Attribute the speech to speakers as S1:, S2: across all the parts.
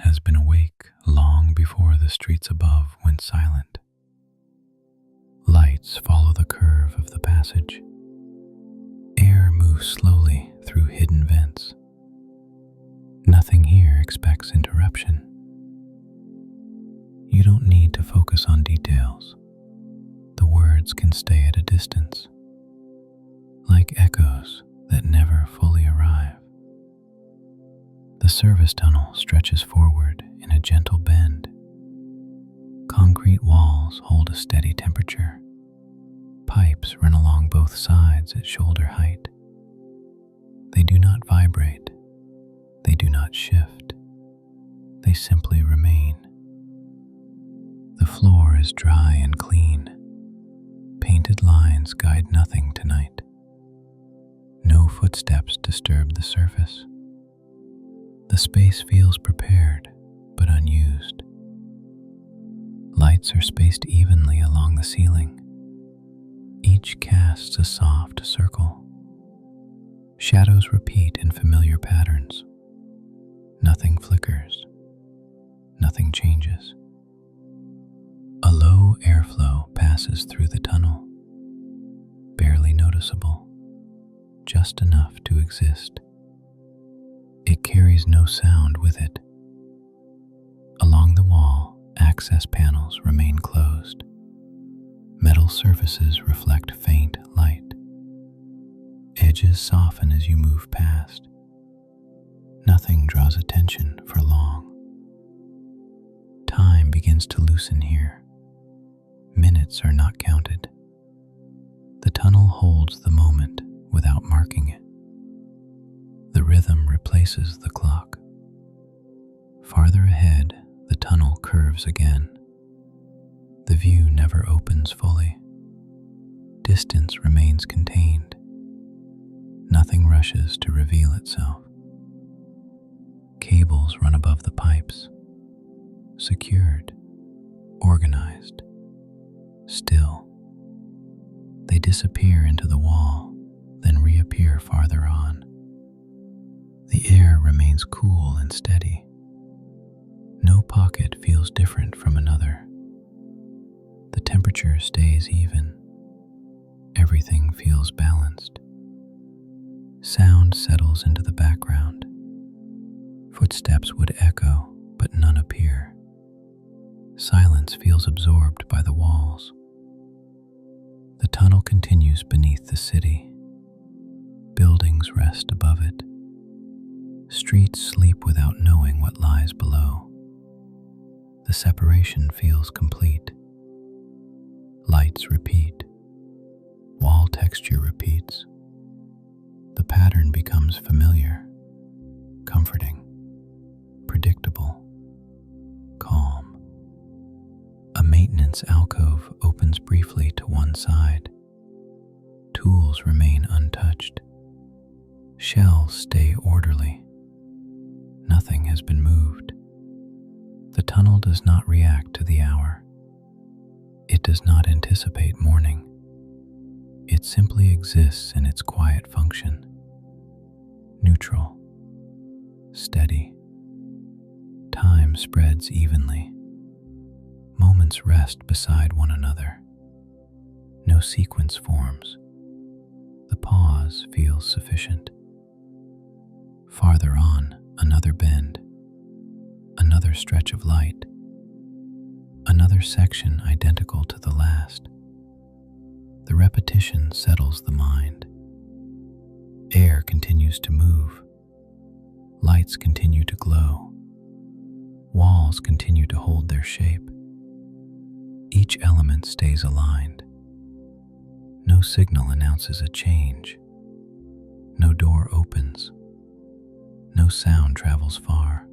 S1: has been awake long before the streets above went silent. Lights follow the curve of the passage. Air moves slowly through hidden vents. Nothing here expects interruption. You don't need to focus on details. The words can stay at a distance, like echoes that never fully arrive. The service tunnel stretches forward in a gentle bend. Concrete walls hold a steady temperature. Pipes run along both sides at shoulder height. They do not vibrate. They do not shift. They simply remain. The floor is dry and clean. Painted lines guide nothing tonight. No footsteps disturb the surface. The space feels prepared, but unused. Lights are spaced evenly along the ceiling. Each casts a soft circle. Shadows repeat in familiar patterns. Nothing flickers. Nothing changes. A low airflow passes through the tunnel, barely noticeable, just enough to exist. It carries no sound with it. Along the wall, access panels remain closed. Metal surfaces reflect faint light. Edges soften as you move past. Nothing draws attention for long. Time begins to loosen here. Minutes are not counted. The tunnel holds the moment without marking it. The rhythm replaces the clock. Farther ahead, the tunnel curves again. The view never opens fully. Distance remains contained. Nothing rushes to reveal itself. Cables run above the pipes, secured, organized, still. They disappear into the wall, then reappear farther on. The air remains cool and steady. No pocket feels different from another. The temperature stays even. Everything feels balanced. Sound settles into the background. Footsteps would echo, but none appear. Silence feels absorbed by the walls. The tunnel continues beneath the city. Buildings rest above it. Streets sleep without knowing what lies below. The separation feels complete. Lights repeat. Wall texture repeats. The pattern becomes familiar, comforting, predictable, calm. A maintenance alcove opens briefly to one side. Tools remain untouched. Shelves stay orderly. Nothing has been moved. The tunnel does not react to the hour. It does not anticipate morning. It simply exists in its quiet function. Neutral, steady. Time spreads evenly. Moments rest beside one another. No sequence forms. The pause feels sufficient. Farther on, another bend. Another stretch of light. Another section identical to the last. The repetition settles the mind. Air continues to move. Lights continue to glow. Walls continue to hold their shape. Each element stays aligned. No signal announces a change. No door opens. No sound travels far.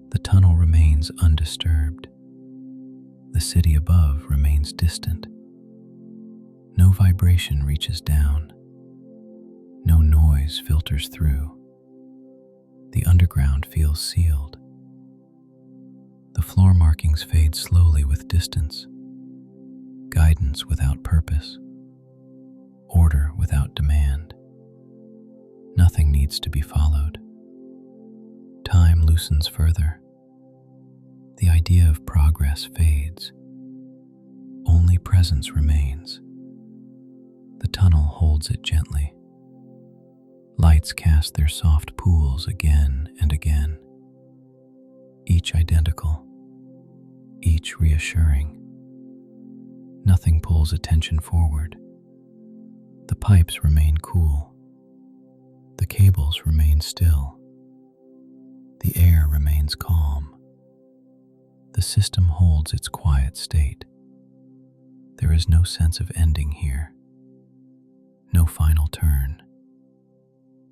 S1: The tunnel remains undisturbed. The city above remains distant. No vibration reaches down. No noise filters through. The underground feels sealed. The floor markings fade slowly with distance. Guidance without purpose. Order without demand. Nothing needs to be followed. Time loosens further. The idea of progress fades. Only presence remains. The tunnel holds it gently. Lights cast their soft pools again and again, each identical, each reassuring. Nothing pulls attention forward. The pipes remain cool. The cables remain still. The air remains calm. The system holds its quiet state. There is no sense of ending here. No final turn.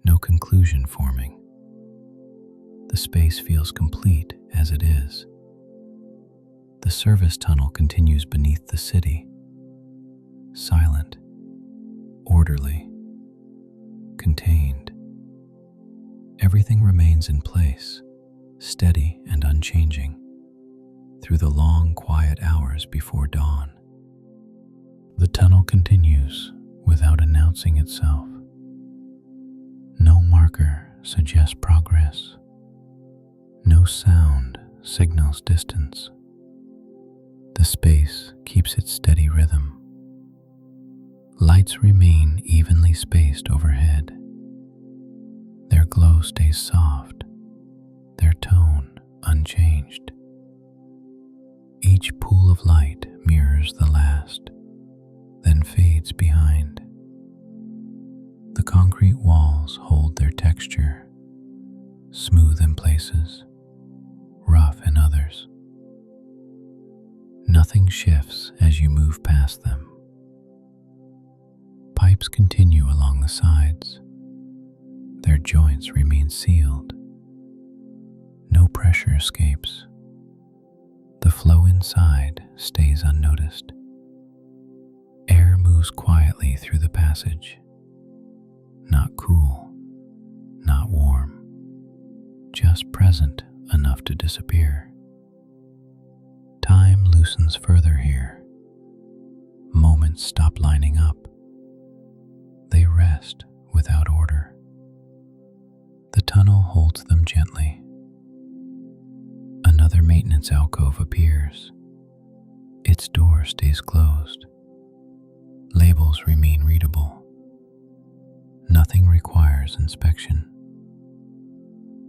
S1: No conclusion forming. The space feels complete as it is. The service tunnel continues beneath the city, silent, orderly, contained. Everything remains in place, steady and unchanging, through the long, quiet hours before dawn. The tunnel continues without announcing itself. No marker suggests progress. No sound signals distance. The space keeps its steady rhythm. Lights remain evenly spaced overhead. Their glow stays soft, their tone unchanged. Each pool of light mirrors the last, then fades behind. The concrete walls hold their texture, smooth in places, rough in others. Nothing shifts as you move past them. Pipes continue along the sides. Their joints remain sealed. No pressure escapes. The flow inside stays unnoticed. Air moves quietly through the passage. Not cool, not warm, just present enough to disappear. Time loosens further here. Moments stop lining up. They rest without order. The tunnel holds them gently. Another maintenance alcove appears. Its door stays closed. Labels remain readable. Nothing requires inspection.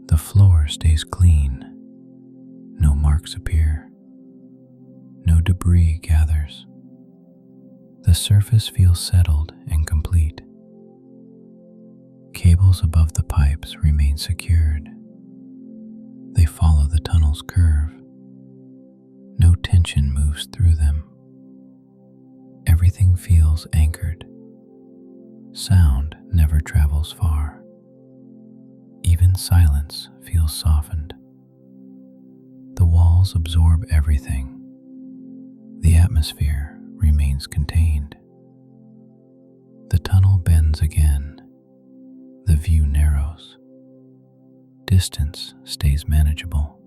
S1: The floor stays clean. No marks appear. No debris gathers. The surface feels settled and complete. Cables above the pipes remain secured. They follow the tunnel's curve. No tension moves through them. Everything feels anchored. Sound never travels far. Even silence feels softened. The walls absorb everything. The atmosphere remains contained. The tunnel bends again. The view narrows. Distance stays manageable.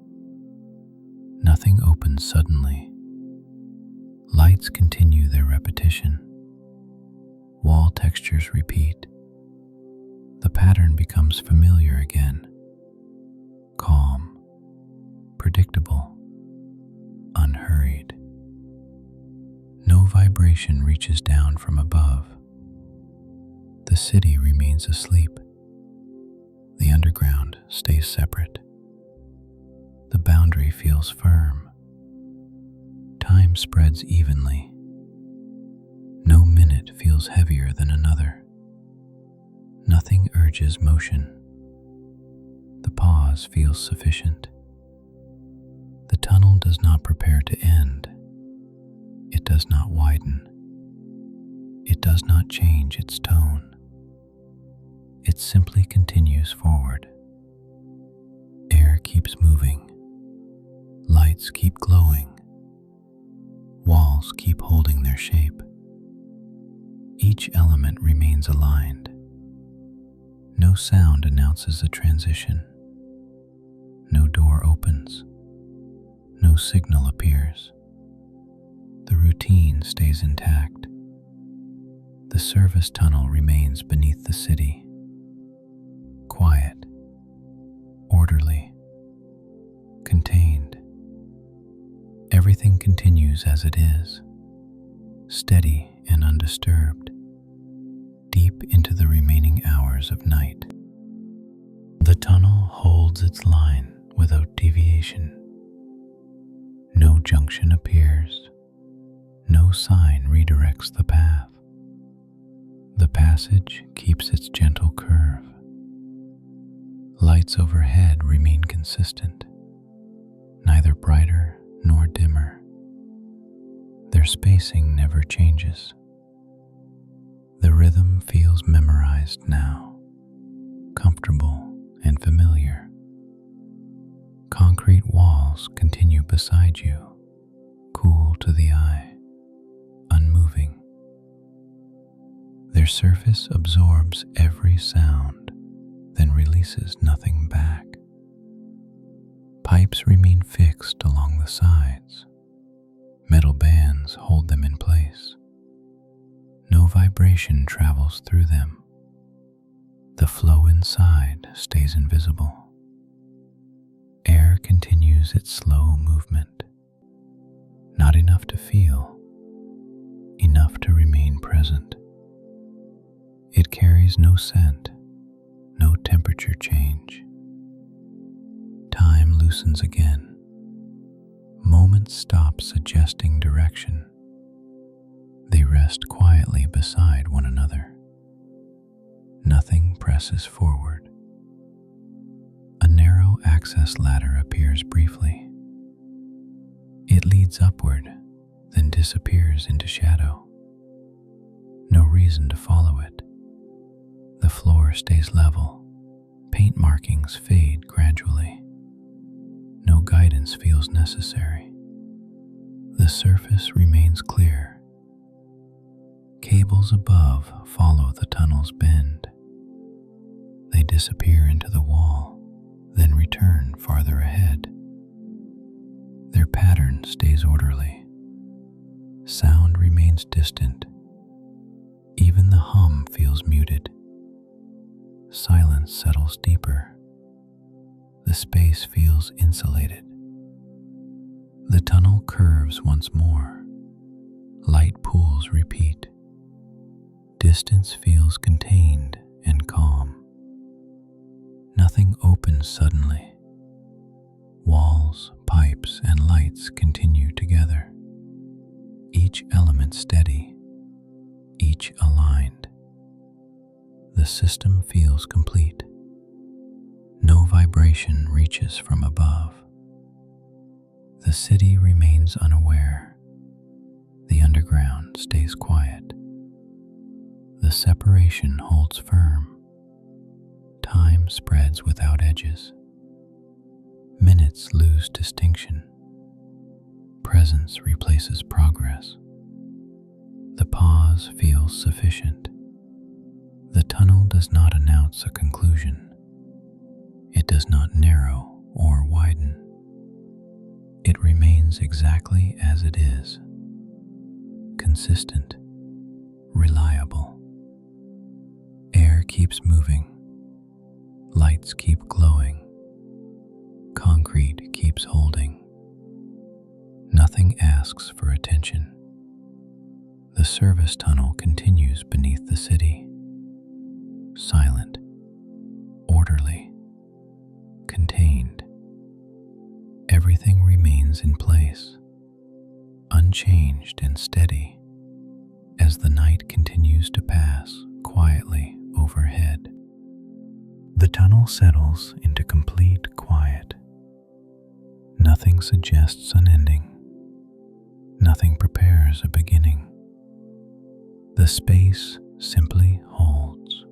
S1: Nothing opens suddenly. Lights continue their repetition. Wall textures repeat. The pattern becomes familiar again. Calm, predictable, unhurried. No vibration reaches down from above. The city remains asleep. The underground stays separate. The boundary feels firm. Time spreads evenly. No minute feels heavier than another. Nothing urges motion. The pause feels sufficient. The tunnel does not prepare to end. It does not widen. It does not change its tone. It simply continues forward. Air keeps moving. Lights keep glowing. Walls keep holding their shape. Each element remains aligned. No sound announces a transition. No door opens. No signal appears. The routine stays intact. The service tunnel remains beneath the city. Quiet, orderly, contained. Everything continues as it is, steady and undisturbed, deep into the remaining hours of night. The tunnel holds its line without deviation. No junction appears. No sign redirects the path. The passage keeps its gentle curve. Lights overhead remain consistent, neither brighter nor dimmer. Their spacing never changes. The rhythm feels memorized now, comfortable and familiar. Concrete walls continue beside you, cool to the eye, unmoving. Their surface absorbs every sound, then releases nothing back. Pipes remain fixed along the sides. Metal bands hold them in place. No vibration travels through them. The flow inside stays invisible. Air continues its slow movement. Not enough to feel, enough to remain present. It carries no scent, no temperature change. Time loosens again. Moments stop suggesting direction. They rest quietly beside one another. Nothing presses forward. A narrow access ladder appears briefly. It leads upward, then disappears into shadow. No reason to follow it. The floor stays level. Paint markings fade gradually. No guidance feels necessary. The surface remains clear. Cables above follow the tunnel's bend. They disappear into the wall, then return farther ahead. Their pattern stays orderly. Sound remains distant. Even the hum feels muted. Silence settles deeper. The space feels insulated. The tunnel curves once more. Light pools repeat. Distance feels contained and calm. Nothing opens suddenly. Walls, pipes, and lights continue together. Each element steady, each aligned. The system feels complete. No vibration reaches from above. The city remains unaware. The underground stays quiet. The separation holds firm. Time spreads without edges. Minutes lose distinction. Presence replaces progress. The pause feels sufficient. The tunnel does not announce a conclusion. It does not narrow or widen. It remains exactly as it is. Consistent, reliable. Air keeps moving. Lights keep glowing. Concrete keeps holding. Nothing asks for attention. The service tunnel continues beneath the city. Silent, orderly, contained. Everything remains in place, unchanged and steady, as the night continues to pass quietly overhead. The tunnel settles into complete quiet. Nothing suggests an ending. Nothing prepares a beginning. The space simply holds.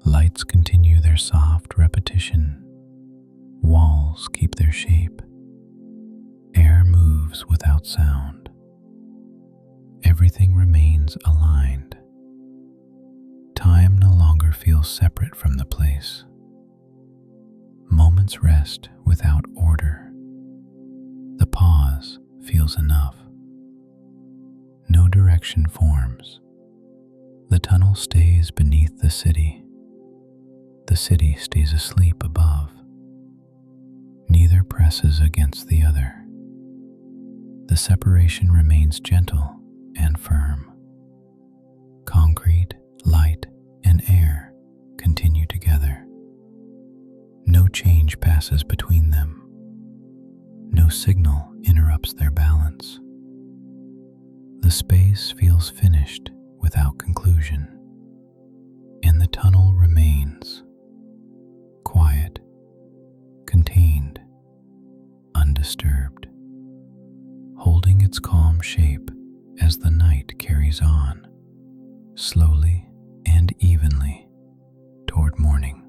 S1: Lights continue their soft repetition. Walls keep their shape. Air moves without sound. Everything remains aligned. Time no longer feels separate from the place. Moments rest without order. The pause feels enough. No direction forms. The tunnel stays beneath the city. The city stays asleep above. Neither neither presses against the other. The separation remains gentle and firm. Concrete, light, and air continue together. No change passes between them. No signal interrupts their balance. The space feels finished without conclusion, and the tunnel remains quiet, contained, undisturbed, holding its calm shape as the night carries on, slowly and evenly, toward morning.